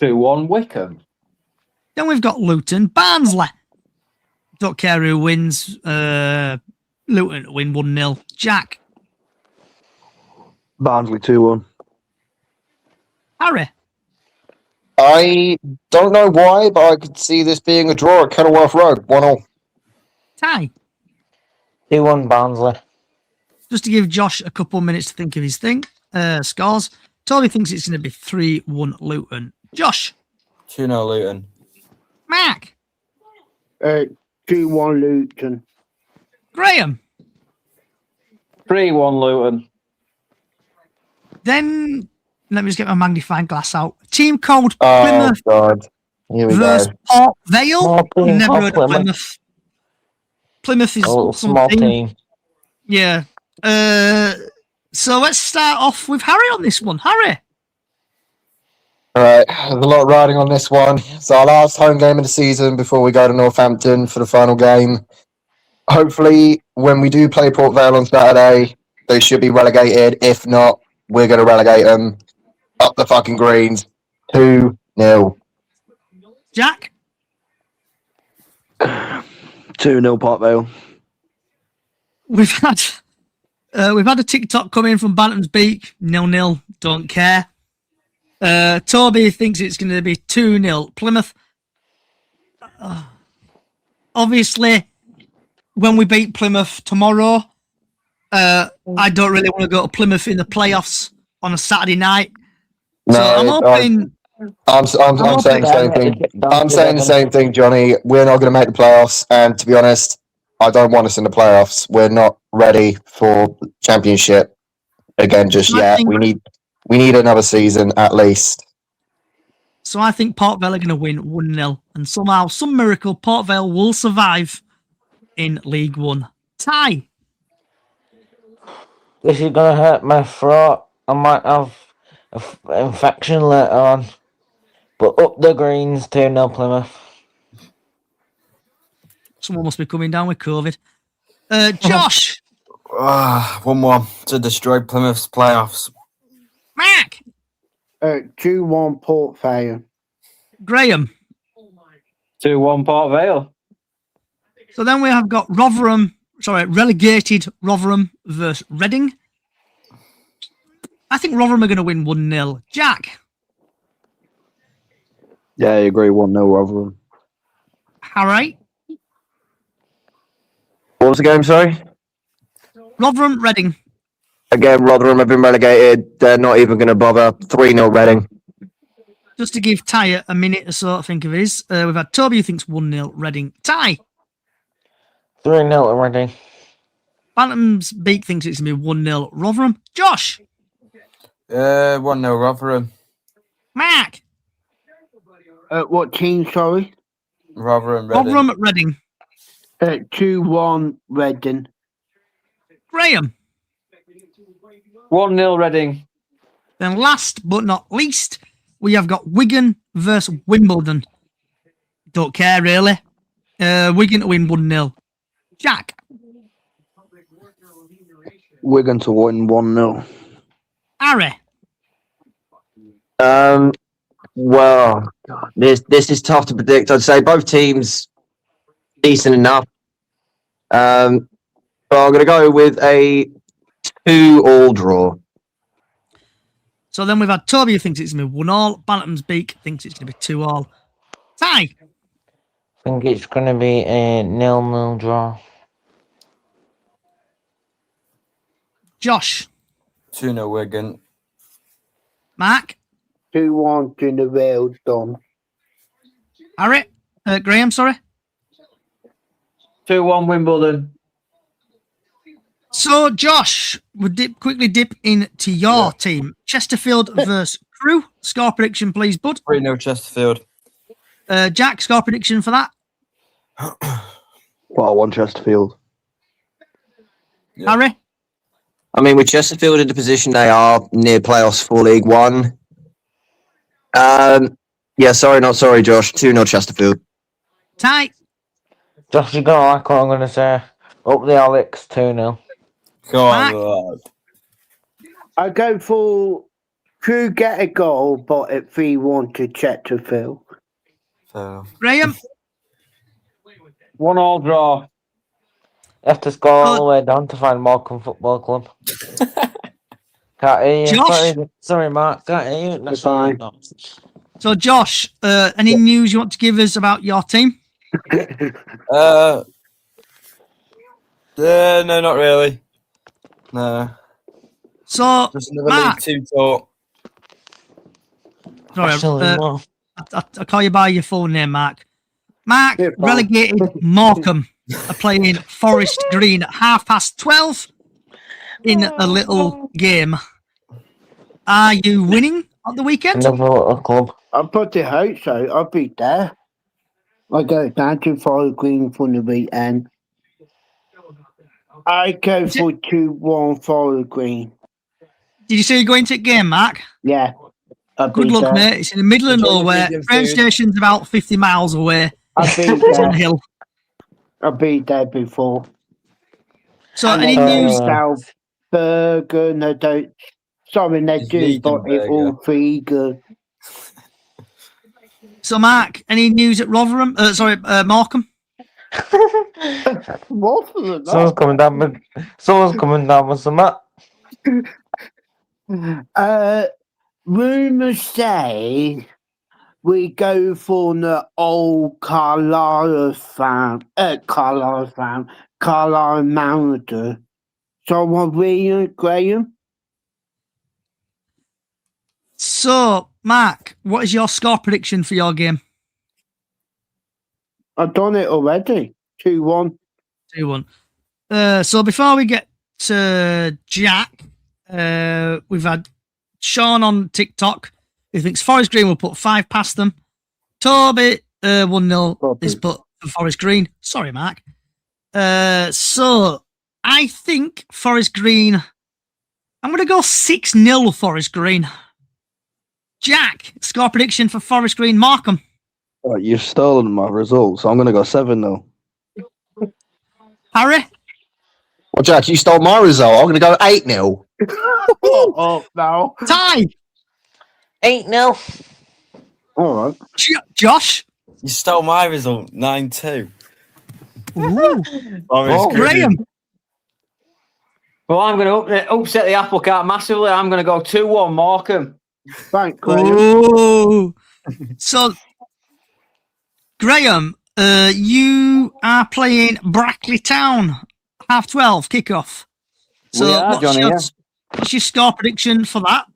2-1 Wickham. Then we've got Luton Barnsley. Don't care who wins. Luton to win 1-0. Jack. Barnsley 2-1. Harry. I don't know why, but I could see this being a draw at Kenilworth Road. 1-0. Ty. 2-1 Barnsley. Just to give Josh a couple of minutes to think of his scores. Toby thinks it's going to be 3-1 Luton. Josh. 2-0 Luton. Mark. 2-1 Luton. Graham. 3-1 Luton. Then, let me just get my magnifying glass out. A team called Oh, Plymouth God. Here we versus go. Port Vale. Plymouth. Never heard of Plymouth. Plymouth is A little some small team. team. Yeah. So let's start off with Harry on this one. Harry. All right, there's a lot riding on this one. It's our last home game of the season before we go to Northampton for the final game. Hopefully, when we do play Port Vale on Saturday, they should be relegated. If not, we're going to relegate them up the fucking greens. 2-0. Jack. 2-0 Port Vale. We've had a TikTok come in from Bantam's Beak. 0-0. Don't care. Toby thinks it's going to be 2-0 Plymouth. Obviously, when we beat Plymouth tomorrow, I don't really want to go to Plymouth in the playoffs on a Saturday night. So I'm hoping. I'm saying the same thing. I'm saying the same thing, Johnny. We're not going to make the playoffs, and to be honest, I don't want us in the playoffs. We're not ready for championship again just yet. We need another season at least. So I think Port Vale are going to win 1-0, and somehow, some miracle, Port Vale will survive in League One. Ty. This is going to hurt my throat. I might have infection later on. But up the greens, 2-0 Plymouth. Someone must be coming down with COVID. Josh! 1-1 to destroy Plymouth's playoffs. Mac! 2-1 Port Vale. Graham. 2-1 Port Vale. So then we have got relegated Rotherham versus Reading. I think Rotherham are going to win 1-0. Jack. Yeah, I agree. 1-0 Rotherham. Harry. What was the game, sorry? Rotherham, Reading. Again, Rotherham have been relegated. They're not even going to bother. 3-0 Reading. Just to give Ty a minute to sort of think of his. We've had Toby who thinks 1-0 Reading. Ty. 3-0 Reading. Bantam's Beak thinks it's going to be 1-0 Rotherham. Josh. 1-0 Rotherham. Mark. What team, sorry? Rotherham, Reading. Rotherham, Reading. 2-1 Reading. Graham. 1-0 Reading. Then last but not least, we have got Wigan versus Wimbledon. Don't care, really. Wigan to win 1-0. Jack. Wigan to win 1-0. Harry. Well, this is tough to predict. I'd say both teams decent enough. But I'm going to go with a 2-2 draw. So then we've had Toby who thinks it's going to be 1-1. Bantam's Beak thinks it's going to be 2-2. Ty. I think it's going to be a 0-0 draw. Josh. 2-0 Wigan. Mark. 2-1 to the Vale Dom. Harry. Graham, sorry. 2-1 Wimbledon. So, Josh, we'll quickly dip into your team. Chesterfield versus Crewe. Score prediction, please, bud. 3-0 Chesterfield. Jack, score prediction for that. Well, 1 Chesterfield. Yeah. Harry. I mean, with Chesterfield in the position they are near playoffs for League One. Not sorry, Josh. 2-0 Chesterfield. Ty. Josh, you're going to like what I'm going to say. Up the Alex, 2-0. Go on, lad. I go for Crew get a goal, but at 3-1 to Chesterfield. Graham. 1-1 draw. You have to score all the way down to find Morecambe Football Club. Can't hear you. Josh? Sorry, Mark. Can't hear you. That's fine. So, Josh, any news you want to give us about your team? No, not really. No. So, Just another Mark. League 2 talk. Sorry, I call you by your full name, Mark. Mark, relegated Morecambe are playing Forest Green at 12:30 in a little game. Are you winning at the weekend? Another little club. I'll put the house out. I'll be there. I go down to Forest Green for the weekend. I go for 2-1 Forest Green. Did you say you're going to the game, Mark? Yeah. Good luck, mate. It's in the middle of nowhere. Train station's about 50 miles away. It's on a hill. I've been there before. So, any news? South Bergen, they don't. Sorry, they do, but it's all pretty good. So, Mark, any news at Rotherham? Morecambe? Someone's coming down with some mat. Rumours say we go for the old Carlisle manager. So what we Graham? So, Mark, what is your score prediction for your game? I've done it already. 2-1. 2-1. So before we get to Jack, we've had Sean on TikTok who thinks Forest Green will put 5 past them. Toby 1-0 is put for Forest Green. Sorry, Mark. So I think Forest Green. I'm going to go 6-0 Forest Green. Jack, score prediction for Forest Green Markham. Right, you've stolen my results, so I'm going to go 7-0. Harry? Well, Jack, you stole my result. I'm going to go 8-0. Oh, no. Ty? 8-0. All right. Josh? You stole my result, 9-2. Ooh. Graham? Well, I'm going to upset the apple cart massively. I'm going to go 2-1 Markham. Thanks, Graham. Ooh. So, Graham, you are playing Brackley Town, 12:30 kickoff. So, We are, Johnny, what's your score prediction for that?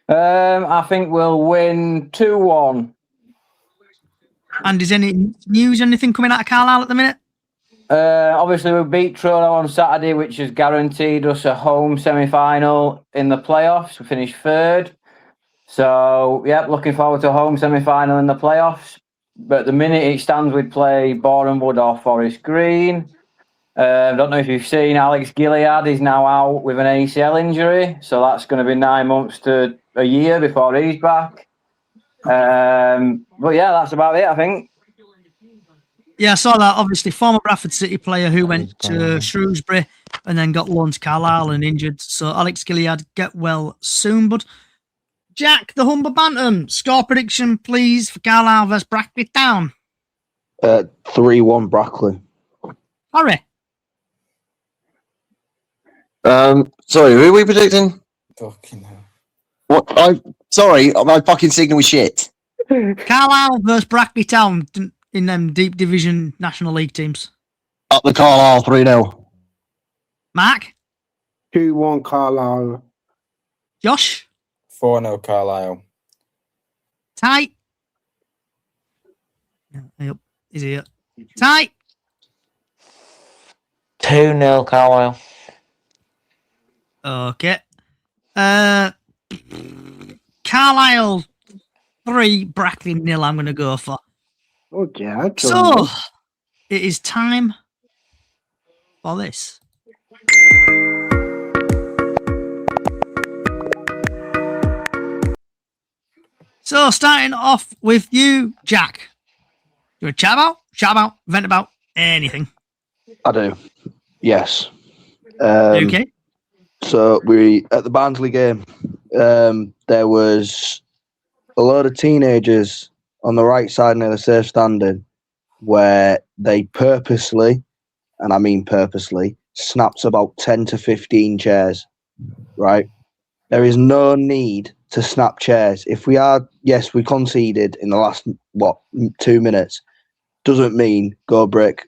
I think we'll win 2-1. And is anything coming out of Carlisle at the minute? Obviously, we beat Truro on Saturday, which has guaranteed us a home semi-final in the playoffs. We finished third. So, yeah, looking forward to a home semi-final in the playoffs. But at the minute it stands, we'd play Boreham Wood or Forest Green. Don't know if you've seen Alex Gilead is now out with an ACL injury. So that's going to be 9 months to a year before he's back. But yeah, that's about it, I think. Yeah, I saw that. Obviously, former Bradford City player who went to Shrewsbury and then got loaned to Carlisle and injured. So Alex Gilead, get well soon. But Jack, the Humber Bantam, score prediction, please, for Carlisle versus Brackley Town. 3-1 Brackley. Harry? Sorry, who are we predicting? Fucking hell. What? Sorry, my fucking signal was shit. Carlisle versus Brackley Town in them deep division National League teams. Up the Carlisle 3-0. Mark? 2-1 Carlisle. Josh? 4-0 Carlisle. Ty? Yep, he's here. Ty? 2-0 Carlisle. Okay. Carlisle 3, Brackley 0 I'm going to go for. Okay, I So, it is time for this. So, starting off with you, Jack. You want to chat about, vent about anything? I do. Yes. Okay. So we at the Barnsley game, there was a load of teenagers on the right side near the safe standing where they purposely, and I mean purposely, snapped about 10 to 15 chairs, right? There is no need to snap chairs. If we are, yes, we conceded in the last, 2 minutes, doesn't mean go break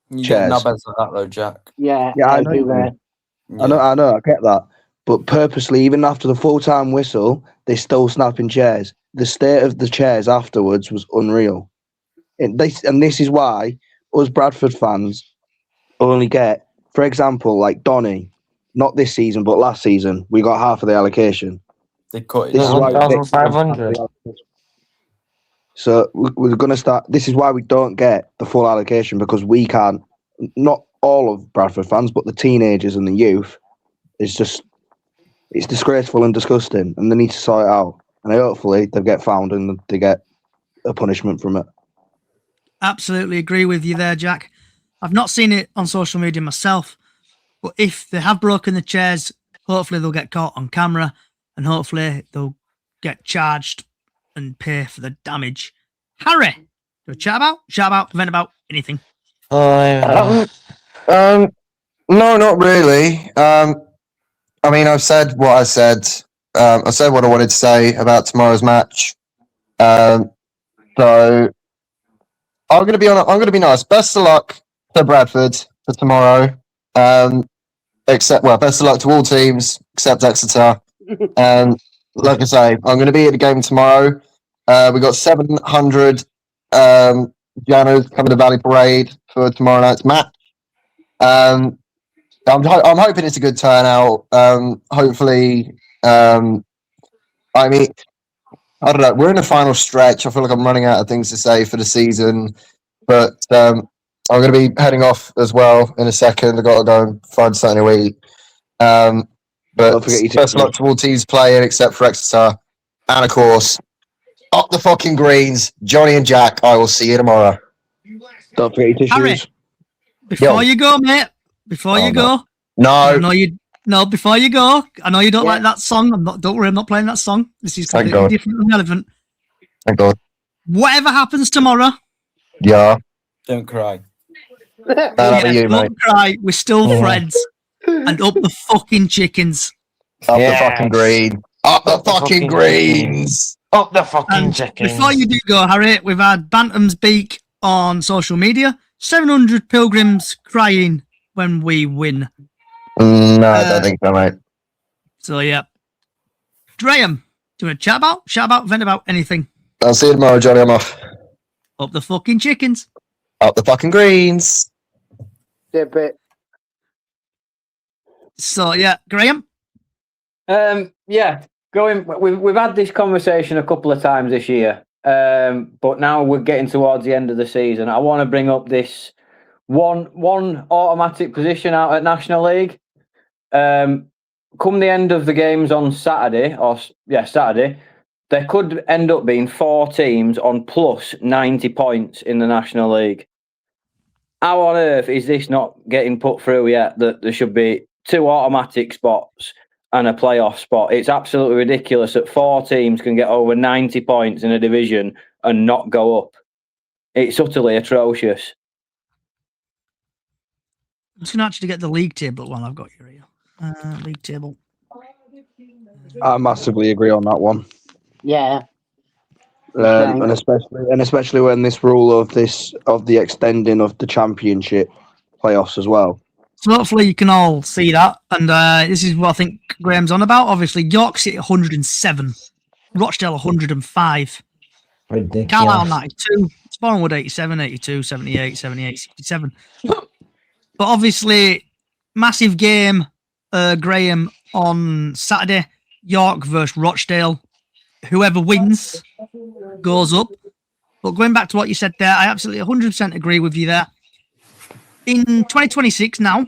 You chairs. get nubbins like that though, Jack. Yeah, I everywhere. know, I get that. But purposely, even after the full-time whistle, they're still snapping chairs. The state of the chairs afterwards was unreal. And this is why us Bradford fans only get, for example, like Donny, not this season, but last season, we got half of the allocation. They cut it This is down. why 1,500. So we're going to start. This is why we don't get the full allocation, because we can't, not all of Bradford fans, but the teenagers and the youth, it's disgraceful and disgusting, and they need to sort it out. And hopefully they get found and they get a punishment from it. Absolutely agree with you there, Jack. I've not seen it on social media myself, but if they have broken the chairs, hopefully they'll get caught on camera and hopefully they'll get charged and pay for the damage. Harry, do you chat about, vent about anything? No, not really. I mean, I've said what I said. I said what I wanted to say about tomorrow's match. So I'm going to be nice. Best of luck to Bradford for tomorrow. Best of luck to all teams except Exeter. Like I say, I'm going to be at the game tomorrow. We got 700 Janos coming to Valley Parade for tomorrow night's match. I'm hoping it's a good turnout. Hopefully, I mean, I don't know. We're in the final stretch. I feel like I'm running out of things to say for the season, but I'm going to be heading off as well in a second. I've got to go and find something to eat. But best of luck to all teams playing except for Exeter. And of course, up the fucking greens, Johnny and Jack. I will see you tomorrow. Don't forget your Harry, tissues. before you go, mate, before you go. Before you go, I know you don't like that song. Don't worry, I'm not playing that song. This is completely different and relevant. Thank God. Whatever happens tomorrow. Yeah. Don't cry. Don't cry. We're still friends. And up the fucking chickens. Up the fucking green. Up the fucking greens. Up the fucking chickens. Before you do go, Harry, we've had Bantam's Beak on social media. 700 pilgrims crying when we win. No, I don't think so, mate. So, yeah. Graham, do you want to chat about, vent about anything? I'll see you tomorrow, Johnny. I'm off. Up the fucking chickens. Up the fucking greens. Dip it. So, yeah, Graham? We've had this conversation a couple of times this year, but now we're getting towards the end of the season. I want to bring up this one automatic position out at National League. Come the end of the games on Saturday, there could end up being 4 teams on plus 90 points in the National League. How on earth is this not getting put through yet, that there should be 2 automatic spots and a playoff spot? It's absolutely ridiculous that 4 teams can get over 90 points in a division and not go up. It's utterly atrocious. I'm just going to actually get the league table while I've got you here. League table. I massively agree on that one. Yeah. And especially when this rule of the extending of the championship playoffs as well. So hopefully you can all see that. And this is what I think Graham's on about. Obviously, York City 107, Rochdale 105, Ridiculous. Carlisle 92, Sportingwood 87, 82, 78, 78, 67. But obviously, massive game, Graham, on Saturday. York versus Rochdale. Whoever wins goes up. But going back to what you said there, I absolutely 100% agree with you there. In 2026 now,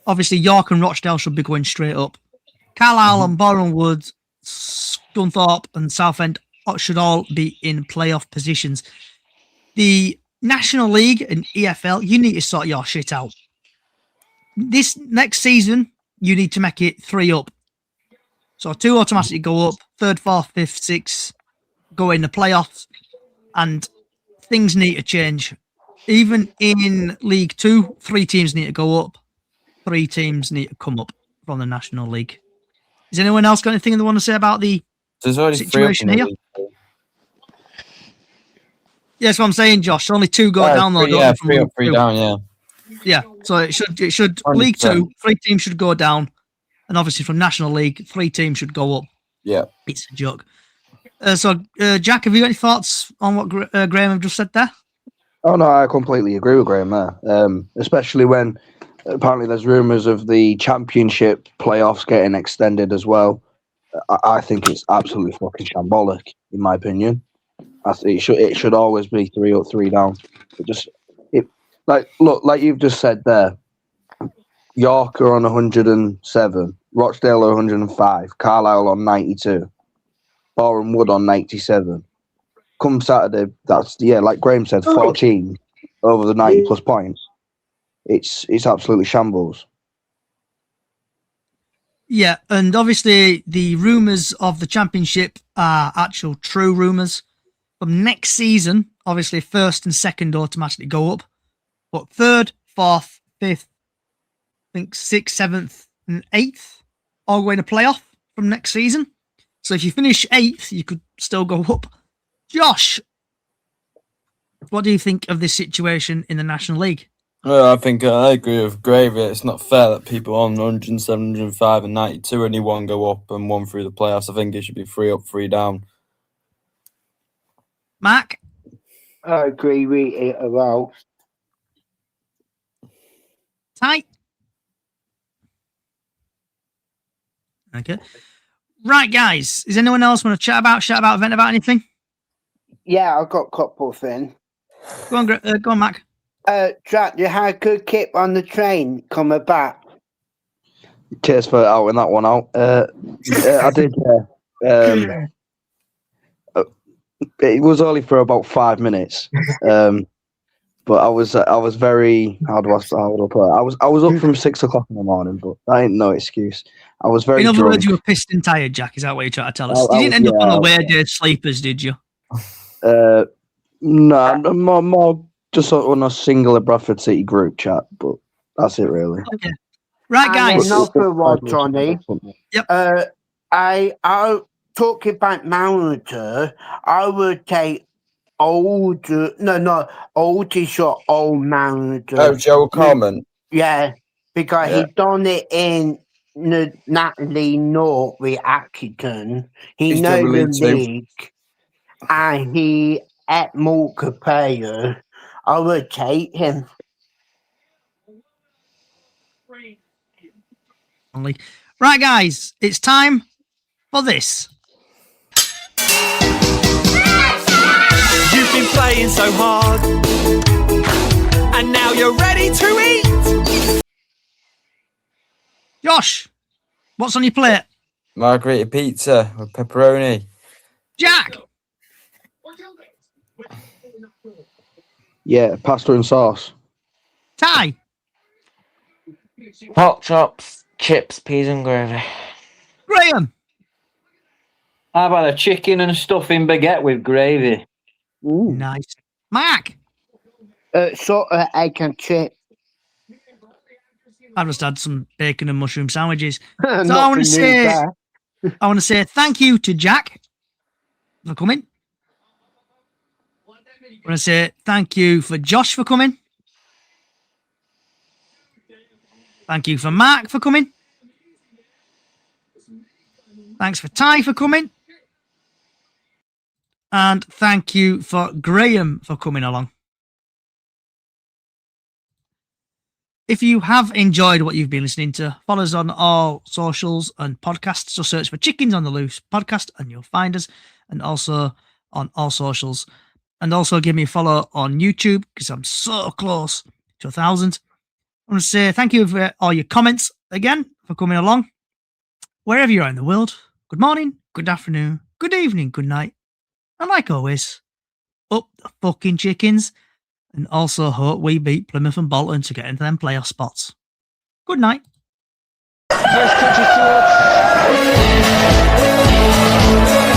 obviously York and Rochdale should be going straight up. Carlisle and Boreham Wood, Scunthorpe and Southend should all be in playoff positions. The National League and EFL, you need to sort your shit out. This next season, you need to make it 3 up. So 2 automatically go up, 3rd, 4th, 5th, 6th go in the playoffs, and things need to change. Even in League 2, 3 teams need to go up, 3 teams need to come up from the National League. Is anyone else got anything they want to say about the situation here? Yeah, that's what I'm saying, Josh. Only 2 go down though. Yeah, 3 up, 3 down, yeah. Yeah, so it should League 2, 3 teams should go down. And obviously from National League, 3 teams should go up. Yeah. It's a joke. Jack, have you got any thoughts on what Graham have just said there? Oh, no, I completely agree with Graham there. Especially when apparently there's rumours of the championship playoffs getting extended as well. I think it's absolutely fucking shambolic, in my opinion. It should always be 3 up, 3 down. Like you've just said there, York are on 107, Rochdale are 105, Carlisle on 92, Boreham Wood on 97. Come Saturday, like Graham said, 14 over the 90 plus points. It's absolutely shambles. Yeah, and obviously the rumours of the championship are actual true rumours. From next season, obviously 1st and 2nd automatically go up, but 3rd, 4th, 5th, I think 6th, 7th, and 8th all going to playoff from next season. So if you finish 8th, you could still go up. Josh, what do you think of this situation in the National League? Well, I think I agree with Gravy. It's not fair that people on 107, 105 and 92 only 1 go up and 1 through the playoffs. I think it should be 3 up, 3 down. Mark? I agree with it as well. Tight. Okay. Right, guys. Is anyone else want to chat about, vent about anything? Yeah, I've got a couple of things. Go on, Mac. Jack, you had a good kip on the train coming back. Cheers for outing that one out. I did. It was only for about 5 minutes. But I was very how do I put it? I was up from 6 o'clock in the morning, but that ain't no excuse. I was very In other drunk. words, you were pissed and tired, Jack. Is that what you're trying to tell us? You didn't end up on a weird day sleepers, did you? No, more just on a singular Bradford City group chat, but that's it really. Okay. Right, guys. Another one, Johnny. Yep. I talking about manager. I would take oldish or old manager. Oh, Joel Coleman. Yeah, because he done it in Natalie North with Accrington. He He's knows the WE2. league, and he at Mulker player. I would take him. Right, guys, it's time for this. You've been playing so hard, and now you're ready to eat. Josh, what's on your plate? Margherita pizza with pepperoni. Jack. Yeah, pasta and sauce. Ty. Pork chops, chips, peas and gravy. Graham. How about a chicken and stuffing baguette with gravy? Ooh. Nice. Mark. Sort of egg and chip. I just had some bacon and mushroom sandwiches. So I Nothing want to new there. say thank you to Jack for coming. I want to say thank you for Josh for coming. Thank you for Mark for coming. Thanks for Ty for coming. And thank you for Graham for coming along. If you have enjoyed what you've been listening to, follow us on all socials and podcasts. So search for Chickens on the Loose podcast and you'll find us. And also on all socials. And also give me a follow on YouTube because I'm so close to 1,000. I want to say thank you for all your comments again for coming along. Wherever you are in the world, good morning, good afternoon, good evening, good night. And like always, up the fucking Chickens. And also hope we beat Plymouth and Bolton to get into them playoff spots. Good night. First touch is towards.